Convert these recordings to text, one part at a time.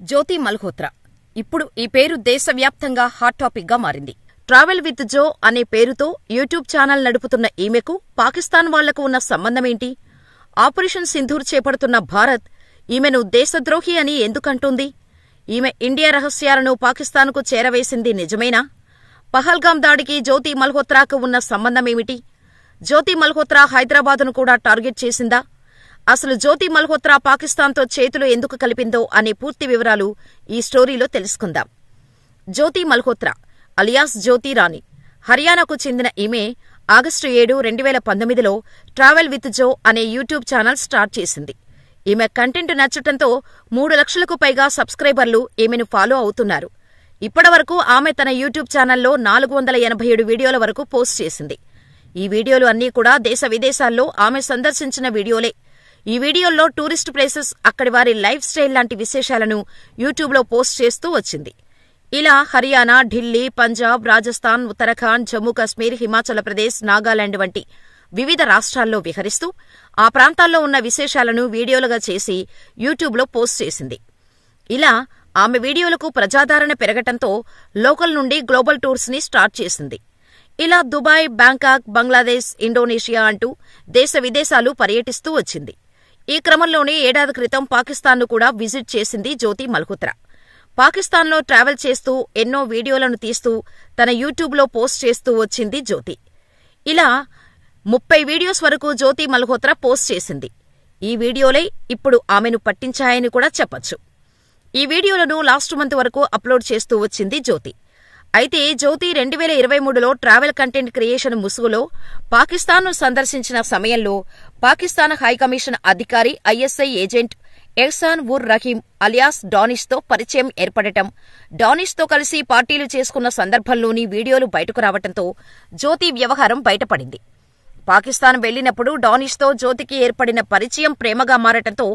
జ్యోతి మల్హోత్రా ఇప్పుడు ఈ పేరు దేశవ్యాప్తంగా హాట్ టాపిక్ గా మారింది. ట్రావెల్ విత్ జో అనే పేరుతో యూట్యూబ్ ఛానల్ నడుపుతున్న ఈమెకు పాకిస్తాన్ వాళ్లకు ఉన్న సంబంధమేంటి? ఆపరేషన్ సింధూర్ చేపడుతున్న భారత్ ఈమెను దేశద్రోహి అని ఎందుకంటోంది? ఈమె ఇండియా రహస్యాలను పాకిస్తాన్కు చేరవేసింది నిజమేనా? పహల్గాం దాడికి జ్యోతి మల్హోత్రాకు ఉన్న సంబంధమేమిటి? జ్యోతి మల్హోత్రా హైదరాబాదును కూడా టార్గెట్ చేసిందా? అసలు జ్యోతి మల్హోత్రా పాకిస్తాన్తో చేతులు ఎందుకు కలిపిందో అనే పూర్తి వివరాలు ఈ స్టోరీలో తెలుసుకుందాం. జ్యోతి మల్హోత్రా అలియాస్ జ్యోతి రాణి హర్యానాకు చెందిన ఈమె ఆగస్టు 7, 2019లో ట్రావెల్ విత్ జో అనే యూట్యూబ్ ఛానల్ స్టార్ట్ చేసింది. ఈమె కంటెంట్ నచ్చటంతో 3 లక్షలకు పైగా సబ్స్క్రైబర్లు ఈమెను ఫాలో అవుతున్నారు. ఇప్పటివరకు ఆమె తన యూట్యూబ్ ఛానల్లో 487 వీడియోల వరకు పోస్ట్ చేసింది. ఈ వీడియోలు అన్నీ కూడా దేశ విదేశాల్లో ఆమె సందర్శించిన వీడియోలే. ఈ వీడియోల్లో టూరిస్ట్ ప్లేసెస్, అక్కడి వారి లైఫ్ స్టైల్ లాంటి విశేషాలను యూట్యూబ్లో పోస్ట్ చేస్తూ వచ్చింది. ఇలా హర్యానా, ఢిల్లీ, పంజాబ్, రాజస్థాన్, ఉత్తరాఖండ్, జమ్మూ కశ్మీర్, హిమాచల్ ప్రదేశ్, నాగాలాండ్ వంటి వివిధ రాష్ట్రాల్లో విహరిస్తూ ఆ ప్రాంతాల్లో ఉన్న విశేషాలను వీడియోలుగా చేసి యూట్యూబ్లో పోస్ట్ చేసింది. ఇలా ఆమె వీడియోలకు ప్రజాదరణ పెరగటంతో లోకల్ నుండి గ్లోబల్ టూర్స్ ని స్టార్ట్ చేసింది. ఇలా దుబాయ్, బ్యాంకాక్, బంగ్లాదేశ్, ఇండోనేషియా అంటూ దేశ విదేశాలు పర్యటిస్తూ వచ్చింది. ఈ క్రమంలోనే ఏడాది క్రితం పాకిస్తాన్ను కూడా విజిట్ చేసింది జ్యోతి మల్హోత్రా. పాకిస్తాన్లో ట్రావెల్ చేస్తూ ఎన్నో వీడియోలను తీస్తూ తన యూట్యూబ్లో పోస్ట్ చేస్తూ వచ్చింది జ్యోతి. ఇలా 30 వీడియోస్ వరకు జ్యోతి మల్హోత్రా పోస్ట్ చేసింది. ఈ వీడియోలే ఇప్పుడు ఆమెను పట్టించాయని కూడా చెప్పొచ్చు. ఈ వీడియోలను లాస్ట్ మంత్ వరకు అప్లోడ్ చేస్తూ వచ్చింది జ్యోతి. అయితే జ్యోతి 2023లో ట్రావెల్ కంటెంట్ క్రియేషన్ ముసుగులో పాకిస్తాన్ను సందర్శించిన సమయంలో పాకిస్తాన్ హైకమిషన్ అధికారి, ISI agent Ehsan ur Rahim alias డానిష్తో పరిచయం ఏర్పడటం, డానిష్తో కలిసి పార్టీలు చేసుకున్న సందర్భంలోని వీడియోలు బయటకు రావటంతో జ్యోతి వ్యవహారం బయటపడింది. పాకిస్తాన్ వెళ్లినప్పుడు డానిష్తో జ్యోతికి ఏర్పడిన పరిచయం ప్రేమగా మారటంతో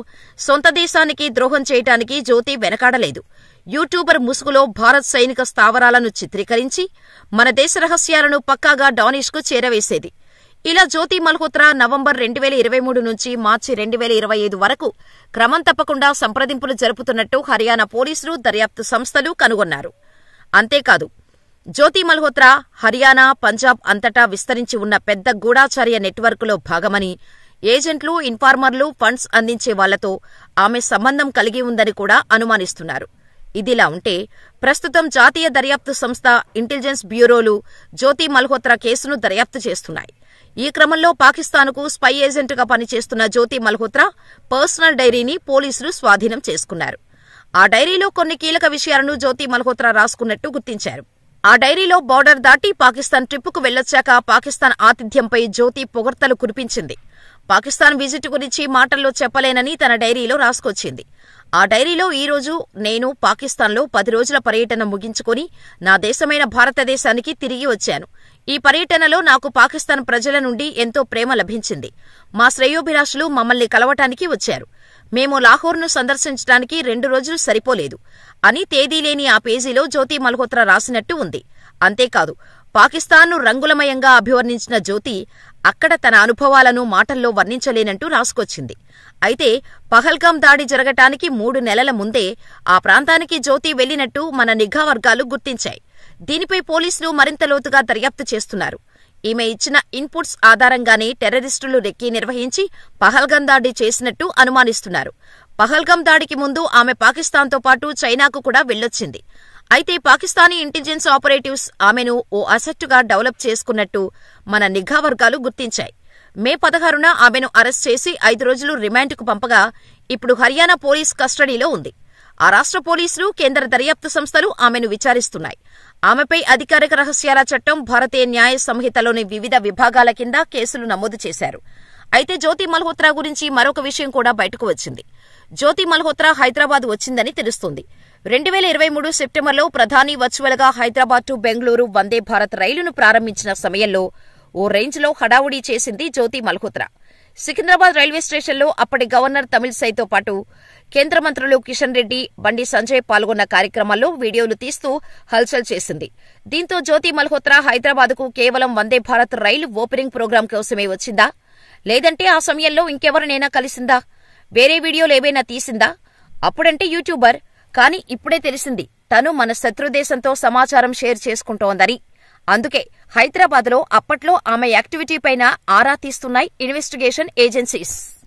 సొంత దేశానికి ద్రోహం చేయటానికి జ్యోతి వెనకాడలేదు. యూట్యూబర్ ముసుగులో భారత్ సైనిక స్థావరాలను చిత్రీకరించి మన దేశ రహస్యాలను పక్కాగా డానిష్కు చేరవేసేది. ఇలా జ్యోతి మల్హోత్రా నవంబర్ 2023 నుంచి మార్చి 2025 వరకు క్రమం తప్పకుండా సంప్రదింపులు జరుపుతున్నట్టు హర్యానా పోలీసులు, దర్యాప్తు సంస్థలు కనుగొన్నారు. అంతేకాదు, జ్యోతి మల్హోత్రా హర్యానా, పంజాబ్ అంతటా విస్తరించి ఉన్న పెద్ద గూఢాచార్య నెట్వర్క్లో భాగమని, ఏజెంట్లు, ఇన్ఫార్మర్లు, ఫండ్స్ అందించే వాళ్లతో ఆమె సంబంధం కలిగి ఉందని కూడా అనుమానిస్తున్నారు. ఇదిలా ఉంటే ప్రస్తుతం జాతీయ దర్యాప్తు సంస్థ, ఇంటెలిజెన్స్ బ్యూరోలు జ్యోతి మల్హోత్రా కేసును దర్యాప్తు చేస్తున్నాయి. ఈ క్రమంలో పాకిస్తాన్కు స్పై ఏజెంట్గా పనిచేస్తున్న జ్యోతి మల్హోత్రా పర్సనల్ డైరీని పోలీసులు స్వాధీనం చేసుకున్నారు. ఆ డైరీలో కొన్ని కీలక విషయాలను జ్యోతి మల్హోత్రా రాసుకున్నట్టు గుర్తించారు. ఆ డైరీలో బోర్డర్ దాటి పాకిస్తాన్ ట్రిప్పుకు వెళ్లొచ్చాక పాకిస్తాన్ ఆతిథ్యంపై జ్యోతి పొగడ్తలు కురిపించింది. పాకిస్తాన్ విజిట్ గురించి మాటల్లో చెప్పలేనని తన డైరీలో రాసుకొచ్చింది. ఆ డైరీలో ఈరోజు నేను పాకిస్తాన్లో 10 రోజుల పర్యటన ముగించుకుని నా దేశమైన భారతదేశానికి తిరిగి వచ్చాను. ఈ పర్యటనలో నాకు పాకిస్తాన్ ప్రజల నుండి ఎంతో ప్రేమ లభించింది. మా శ్రేయోభిలాషులు మమ్మల్ని కలవటానికి వచ్చారు. మేము లాహోర్ను సందర్శించడానికి 2 రోజులు సరిపోలేదు అని తేదీలేని ఆ పేజీలో జ్యోతి మల్హోత్రా రాసినట్టు ఉంది. అంతేకాదు, పాకిస్తాన్ను రంగులమయంగా అభివర్ణించిన జ్యోతి అక్కడ తన అనుభవాలను మాటల్లో వర్ణించలేనంటూ రాసుకొచ్చింది. అయితే పహల్గాం దాడి జరగటానికి 3 నెలల ముందే ఆ ప్రాంతానికి జ్యోతి వెళ్లినట్టు మన నిఘా వర్గాలు గుర్తించాయి. దీనిపై పోలీసులు మరింత లోతుగా దర్యాప్తు చేస్తున్నారు. ఈమె ఇచ్చిన ఇన్పుట్స్ ఆధారంగానే టెర్రరిస్టులు రెక్కీ నిర్వహించి పహల్గాం దాడి చేసినట్టు అనుమానిస్తున్నారు. పహల్గాం దాడికి ముందు ఆమె పాకిస్తాన్తో పాటు చైనాకు కూడా వెళ్లొచ్చింది. అయితే పాకిస్తానీ ఇంటెలిజెన్స్ ఆపరేటివ్స్ ఆమెను ఓ అసెట్టుగా డెవలప్ చేసుకున్నట్టు మన నిఘా వర్గాలు గుర్తించాయి. మే 16న ఆమెను అరెస్ట్ చేసి 5 రోజులు రిమాండ్కు పంపగా ఇప్పుడు హర్యానా పోలీస్ కస్టడీలో ఉంది. ఆ రాష్ట్ర పోలీసులు, కేంద్ర దర్యాప్తు సంస్థలు ఆమెను విచారిస్తున్నాయి. ఆమెపై అధికారిక రహస్యాల చట్టం, భారతీయ న్యాయ సంహితలోని వివిధ విభాగాల కింద కేసులు నమోదు చేశారు. అయితే జ్యోతి మల్హోత్రా గురించి మరొక విషయం కూడా బయటకు వచ్చింది. జ్యోతి మల్హోత్రా హైదరాబాద్ వచ్చిందని తెలుస్తోంది. 2023 సెప్టెంబర్లో ప్రధాని వర్చువల్ గా హైదరాబాద్ టు బెంగళూరు వందే భారత్ రైలును ప్రారంభించిన సమయంలో ఓ రేంజ్లో హడావుడీ చేసింది జ్యోతి మల్హోత్రా. సికింద్రాబాద్ రైల్వే స్టేషన్లో అప్పటి గవర్నర్ తమిళిసైతో పాటు కేంద్ర మంత్రులు కిషన్ రెడ్డి, బండి సంజయ్ పాల్గొన్న కార్యక్రమాల్లో వీడియోలు తీస్తూ హల్చల్ చేసింది. దీంతో జ్యోతి మల్హోత్రా హైదరాబాద్కు కేవలం వందే భారత్ రైలు ఓపెనింగ్ ప్రోగ్రాం కోసమే వచ్చిందా? లేదంటే ఆ సమయంలో ఇంకెవరినైనా కలిసిందా? వేరే వీడియోలేవైనా తీసిందా? అప్పుడంటే యూట్యూబర్, కానీ ఇప్పుడే తెలిసింది తను మన శత్రుదేశంతో సమాచారం షేర్ చేసుకుంటోందని. అందుకే హైదరాబాద్లో అప్పట్లో ఆమె యాక్టివిటీపైన ఆరా తీస్తున్నాయి ఇన్వెస్టిగేషన్ ఏజెన్సీస్.